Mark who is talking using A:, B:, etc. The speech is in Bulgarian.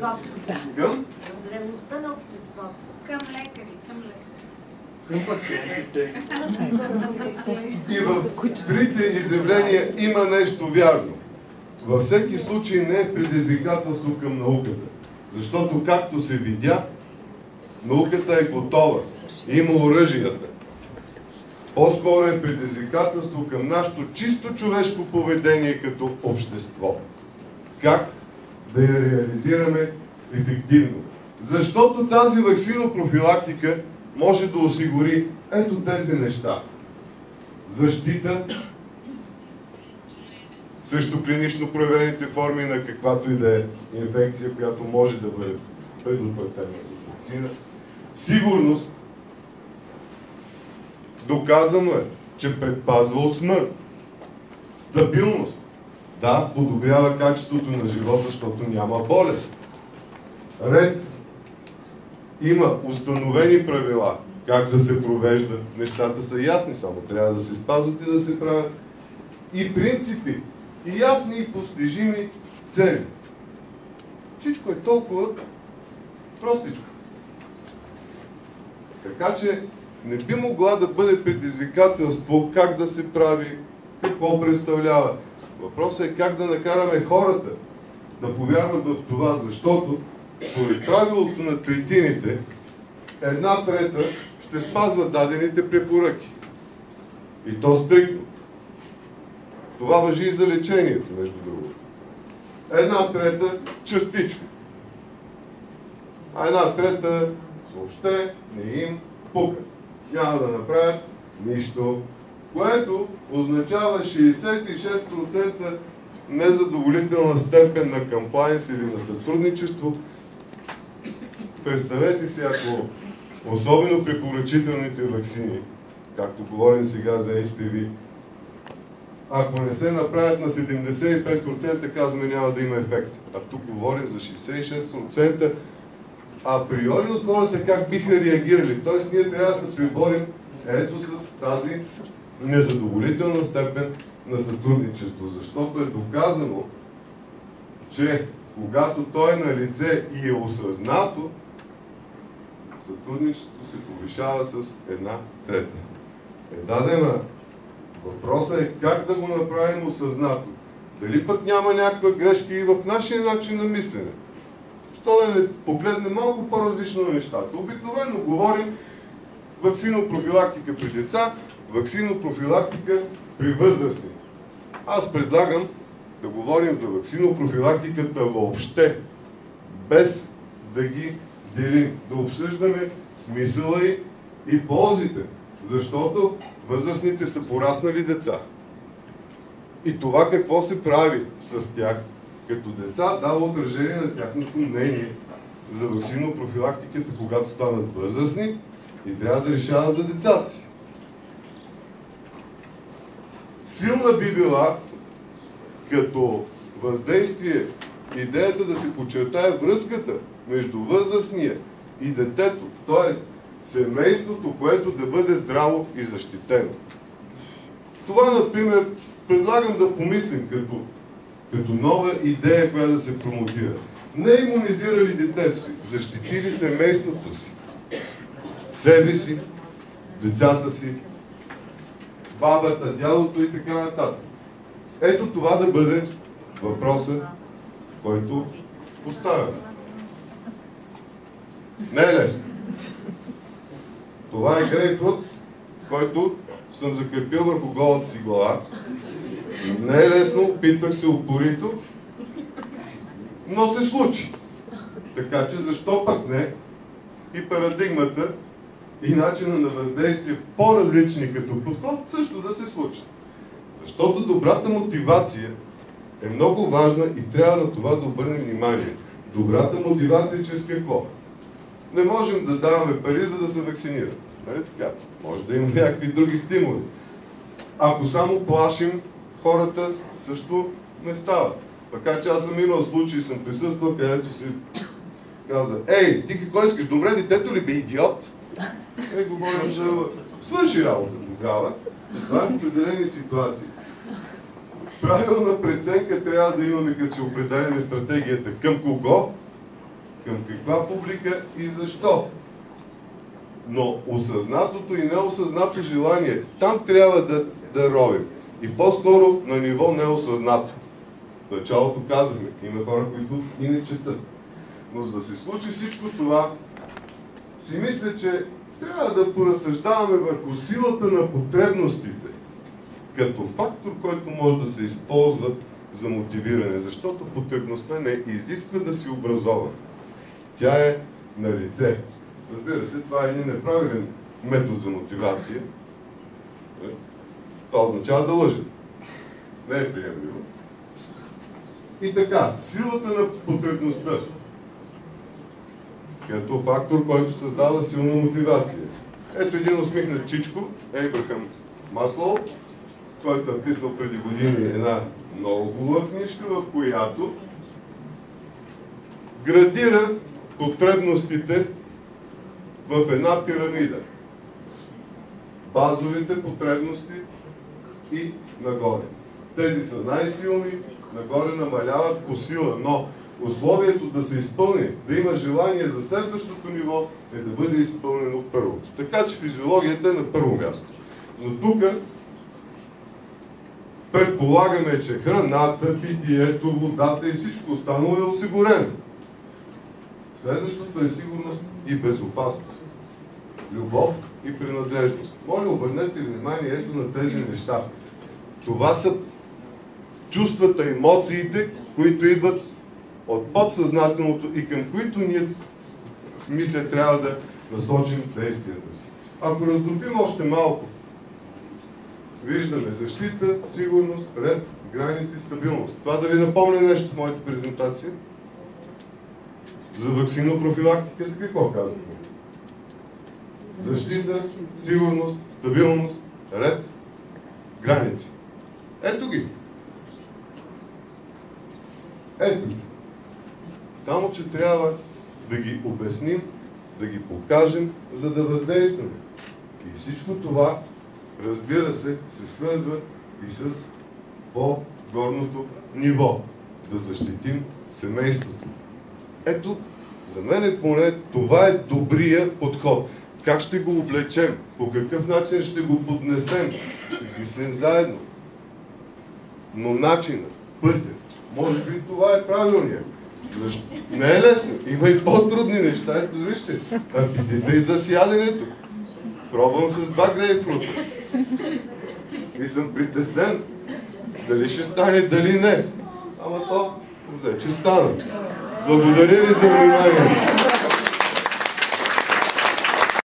A: обществото.
B: Към?
A: Зрелостта на обществото.
C: Към лекари, към лекари.
B: Към пациентите. И в трите изявления има нещо вярно. Във всеки случай не е предизвикателство към науката. Защото, както се видя, науката е готова. Има оръжията. По-скоро е предизвикателство към нашето чисто човешко поведение като общество. Как да я реализираме ефективно? Защото тази ваксинопрофилактика може да осигури ето тези неща. Защита срещу клинично проявените форми на каквато и да е инфекция, която може да бъде предотвратена с ваксина. Сигурност. Доказано е, че предпазва от смърт. Стабилност. Да, подобрява качеството на живот, защото няма болест. Ред. Има установени правила как да се провежда. Нещата са ясни, само трябва да се спазват и да се правят. И принципи. И ясни и постижими цели. Всичко е толкова простичко. Така че не би могла да бъде предизвикателство как да се прави, какво представлява. Въпросът е как да накараме хората да повярват в това, защото според правилото на третините, 1/3 ще спазва дадените препоръки. И то стриктно. Това важи и за лечението, между другото. 1/3 частично. А 1/3 въобще не им пука. Няма да направят нищо. Което означава 66% незадоволителна степен на комплайнс или на сътрудничество. Представете си, ако особено препоръчителните ваксини, както говорим сега за HPV, ако не се направят на 75%, казваме няма да има ефект. А тук говорим за 66%. Априори от хората как биха реагирали. Тоест ние трябва да се приборим ето с тази незадоволителна степен на сътрудничество. Защото е доказано, че когато той е на лице и е осъзнато, сътрудничеството се повишава с 1/3. Дадена. Въпросът е как да го направим осъзнато. Дали пък няма някаква грешка и в нашия начин на мислене? Що да не погледне малко по-различно на нещата? Обикновено говорим ваксинопрофилактика при деца, ваксинопрофилактика при възрастни. Аз предлагам да говорим за ваксинопрофилактиката въобще, без да ги делим, да обсъждаме смисъла и ползите, защото възрастните са пораснали деца. И това какво се прави с тях като деца дава отражение на тяхното мнение за ваксинопрофилактиката, когато станат възрастни и трябва да решават за децата си. Силна би била като въздействие идеята да се подчертае връзката между възрастния и детето, т.е. семейството, което да бъде здраво и защитено. Това, например, предлагам да помислим като нова идея, която да се промотира. Не имунизирали детето си, защитили семейството си, себе си, децата си, бабата, дядото и така нататък. Ето това да бъде въпросът, който поставяме. Не е лесно. Това е грейпфрут, който съм закрепил върху голата си глава. Не е лесно, опитвах се упорито, но се случи. Така че защо пък не и парадигмата и начина на въздействие по-различни като подход също да се случат. Защото добрата мотивация е много важна и трябва на това да обърнем внимание. Добрата мотивация чрез какво? Не можем да даваме пари, за да се вакцинират. Нали така? Може да има някакви други стимули. Ако само плашим хората, също не става. Така че аз съм имал случаи, съм присъствал, където си каза: ей, ти какво искаш? Добре, детето ли бе идиот? Говорим за свърши работа тогава. Това е в определени ситуации. Правилна преценка трябва да имаме, като си определяме стратегията към кого към каква публика и защо. Но осъзнатото и неосъзнато желание, там трябва да ровим. И по-скоро на ниво неосъзнато. В началото казахме, има хора, които и не четат. Но за да се случи всичко това, си мисля, че трябва да поразсъждаваме върху силата на потребностите, като фактор, който може да се използва за мотивиране, защото потребността не изисква да си образован. Тя е на лице. Разбира се, това е един неправилен метод за мотивация. Това означава да лъжем. Не е приемливо. И така, силата на потребността като фактор, който създава силна мотивация. Ето един усмихнат чичко, Ейбрахам Маслоу, който е писал преди години една много хубава книжка, в която градира потребностите в една пирамида. Базовите потребности и нагоре. Тези са най-силни, нагоре намаляват по сила, но условието да се изпълни, да има желание за следващото ниво, е да бъде изпълнено първото. Така че физиологията е на първо място. Но тук предполагаме, че храната, питието, водата и всичко останало е осигурено. Следващото е сигурност и безопасност. Любов и принадлежност. Моля, обърнете вниманието на тези неща. Това са чувствата, емоциите, които идват от подсъзнателното и към които ние, мисля, трябва да насочим действията си. Ако раздробим още малко, виждаме защита, сигурност, ред, граници, стабилност. Това да ви напомня нещо в моята презентация. За ваксинопрофилактиката какво казахме? Защита, сигурност, стабилност, ред, граници. Ето ги. Ето ги. Само, че трябва да ги обясним, да ги покажем, за да въздействаме. И всичко това, разбира се, се свързва и с по-горното ниво. Да защитим семейството. Ето, за мен поне това е добрия подход. Как ще го облечем? По какъв начин ще го поднесем? Ще мислим заедно. Но начинът, пътят, може би това е правилният. Не е лесно. Има и по-трудни неща. Ето, вижте. Апетита и да си яденето. Пробвам с 2 грейпфрута. И съм притеснен. Дали ще стане, дали не. Ама то взе, че стана. Благодаря ви за вниманието.